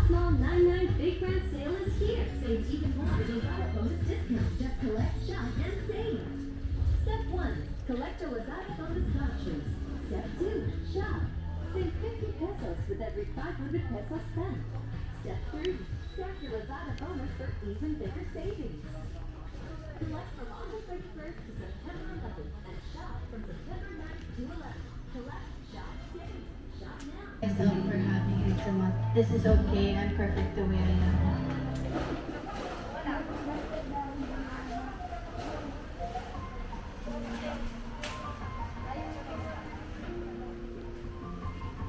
Small 99 Big Grand Sale is here. Save even more with Lazada bonus discounts. Just collect, shop, and save. Step 1. Collect your Lazada bonus vouchers. Step 2. Shop. Save 50 pesos with every 500 pesos spent. Step 3. Stack your Lazada bonus for even bigger savings. Collect from August 31st to September 11th and shop from September 9th to 11th. Collect, shop, save. Shop now. Myself for having eczema. This is okay. I'm perfect the way I am.